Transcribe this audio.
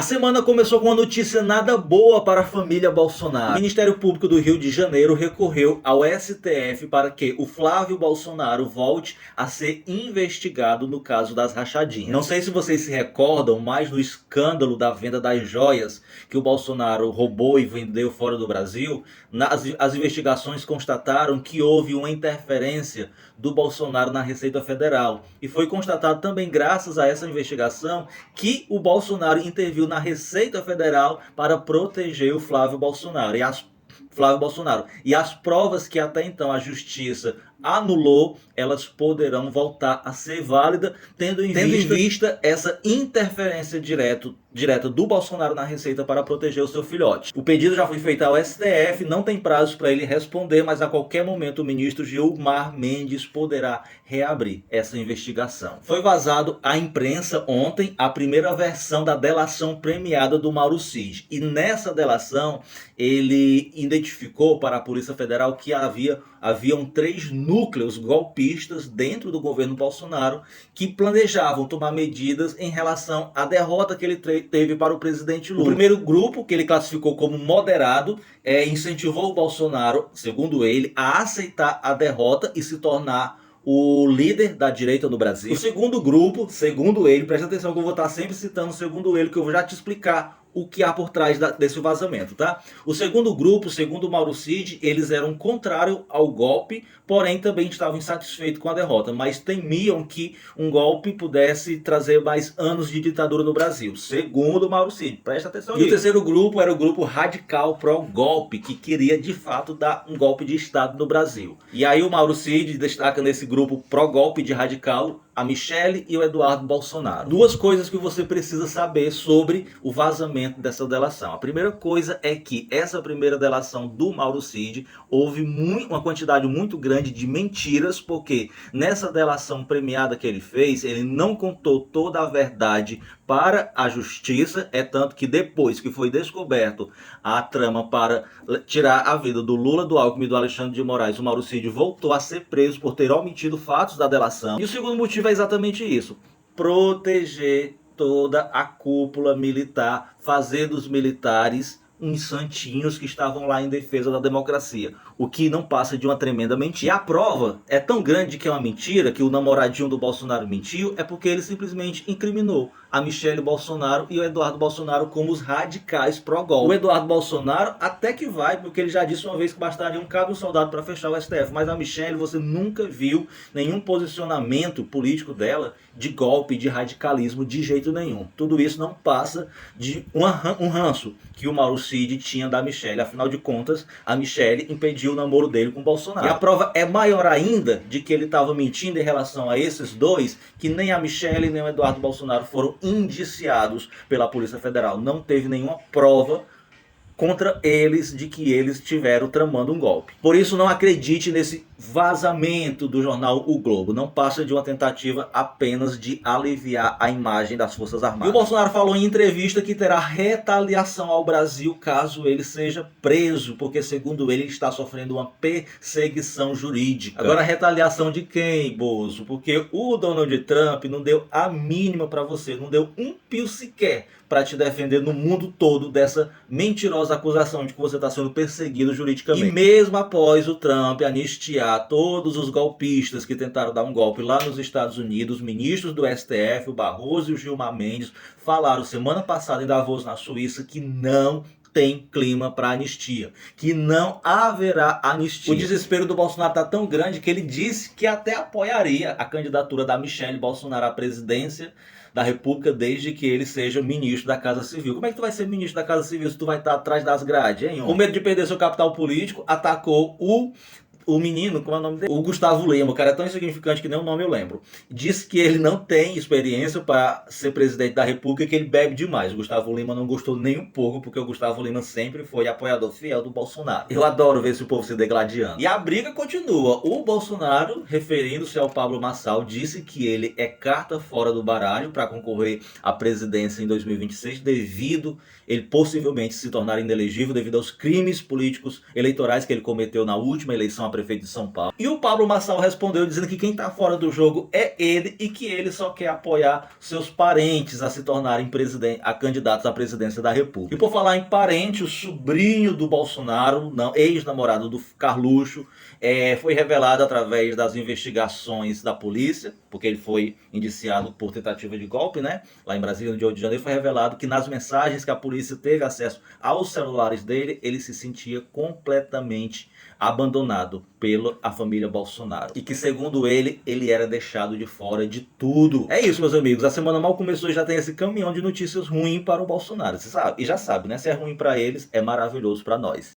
A semana começou com uma notícia nada boa para a família Bolsonaro. O Ministério Público do Rio de Janeiro recorreu ao STF para que o Flávio Bolsonaro volte a ser investigado no caso das rachadinhas. Não sei se vocês se recordam, mas no escândalo da venda das joias que o Bolsonaro roubou e vendeu fora do Brasil, as investigações constataram que houve uma interferência do Bolsonaro na Receita Federal. E foi constatado também, graças a essa investigação, que o Bolsonaro interviu na Receita Federal para proteger o Flávio Bolsonaro. E as provas que até então a Justiça anulou, elas poderão voltar a ser válidas, tendo em vista essa interferência direta do Bolsonaro na Receita para proteger o seu filhote. O pedido já foi feito ao STF, não tem prazo para ele responder, mas a qualquer momento o ministro Gilmar Mendes poderá reabrir essa investigação. Foi vazado à imprensa ontem a primeira versão da delação premiada do Mauro Cid. E nessa delação ele identificou para a Polícia Federal que haviam 3 núcleos golpistas dentro do governo Bolsonaro que planejavam tomar medidas em relação à derrota que ele teve para o presidente Lula. O primeiro grupo, que ele classificou como moderado, incentivou o Bolsonaro, segundo ele, a aceitar a derrota e se tornar o líder da direita no Brasil. O segundo grupo, segundo ele, presta atenção que eu vou estar sempre citando segundo ele, que eu vou já te explicar o que há por trás desse vazamento, tá? O segundo grupo, segundo o Mauro Cid, eles eram contrários ao golpe, porém também estavam insatisfeitos com a derrota, mas temiam que um golpe pudesse trazer mais anos de ditadura no Brasil, segundo o Mauro Cid. Presta atenção nisso. E o terceiro grupo era o grupo radical pró-golpe, que queria de fato dar um golpe de Estado no Brasil. E aí o Mauro Cid destaca nesse grupo pró-golpe de radical a Michelle e o Eduardo Bolsonaro. Duas coisas que você precisa saber sobre o vazamento dessa delação. A primeira coisa é que essa primeira delação do Mauro Cid houve uma quantidade muito grande de mentiras, porque nessa delação premiada que ele fez, ele não contou toda a verdade para a justiça, é tanto que depois que foi descoberto a trama para tirar a vida do Lula, do Alckmin e do Alexandre de Moraes, o Mauro Cid voltou a ser preso por ter omitido fatos da delação. E o segundo motivo é exatamente isso: proteger toda a cúpula militar, fazer dos militares uns santinhos que estavam lá em defesa da democracia, o que não passa de uma tremenda mentira. E a prova é tão grande que é uma mentira, que o namoradinho do Bolsonaro mentiu, é porque ele simplesmente incriminou a Michelle Bolsonaro e o Eduardo Bolsonaro como os radicais pró-golpe. O Eduardo Bolsonaro até que vai, porque ele já disse uma vez que bastaria um cabo e um soldado para fechar o STF, mas a Michelle, você nunca viu nenhum posicionamento político dela de golpe, de radicalismo, de jeito nenhum. Tudo isso não passa de um ranço que o Mauro Cid tinha da Michelle. Afinal de contas, a Michelle impediu o namoro dele com o Bolsonaro. E a prova é maior ainda de que ele estava mentindo em relação a esses dois, que nem a Michelle nem o Eduardo Bolsonaro foram indiciados pela Polícia Federal. Não teve nenhuma prova contra eles de que eles estiveram tramando um golpe. Por isso, não acredite nesse vazamento do jornal O Globo. Não passa de uma tentativa apenas de aliviar a imagem das Forças Armadas. E o Bolsonaro falou em entrevista que terá retaliação ao Brasil caso ele seja preso, porque segundo ele está sofrendo uma perseguição jurídica. Agora, retaliação de quem, Bozo? Porque o Donald Trump não deu a mínima para você, não deu um pio sequer para te defender no mundo todo dessa mentirosa acusação de que você está sendo perseguido juridicamente. E mesmo após o Trump anistiar todos os golpistas que tentaram dar um golpe lá nos Estados Unidos, ministros do STF, o Barroso e o Gilmar Mendes, falaram semana passada em Davos, na Suíça, que não tem clima para anistia, que não haverá anistia. O desespero do Bolsonaro está tão grande que ele disse que até apoiaria a candidatura da Michelle Bolsonaro à presidência da República desde que ele seja ministro da Casa Civil. Como é que tu vai ser ministro da Casa Civil se tu vai estar atrás das grades, hein? Com medo de perder seu capital político, atacou o menino, como é o nome dele? O Gustavo Lima, o cara é tão insignificante que nem o nome eu lembro. Disse que ele não tem experiência para ser presidente da República, que ele bebe demais. O Gustavo Lima não gostou nem um pouco, porque o Gustavo Lima sempre foi apoiador fiel do Bolsonaro. Eu adoro ver esse povo se degladiando. E a briga continua. O Bolsonaro, referindo-se ao Pablo Marçal, disse que ele é carta fora do baralho para concorrer à presidência em 2026, devido ele possivelmente se tornar inelegível devido aos crimes políticos eleitorais que ele cometeu na última eleição prefeito de São Paulo. E o Pablo Marçal respondeu dizendo que quem tá fora do jogo é ele e que ele só quer apoiar seus parentes a se tornarem candidatos à presidência da República. E por falar em parente, o sobrinho do Bolsonaro, não, ex-namorado do Carluxo, foi revelado através das investigações da polícia, porque ele foi indiciado por tentativa de golpe, né? Lá em Brasília, no Rio de Janeiro, foi revelado que nas mensagens que a polícia teve acesso aos celulares dele, ele se sentia completamente abandonado pela família Bolsonaro. E que, segundo ele era deixado de fora de tudo. É isso, meus amigos. A semana mal começou e já tem esse caminhão de notícias ruins para o Bolsonaro. Você sabe, e já sabe, né? Se é ruim para eles, é maravilhoso para nós.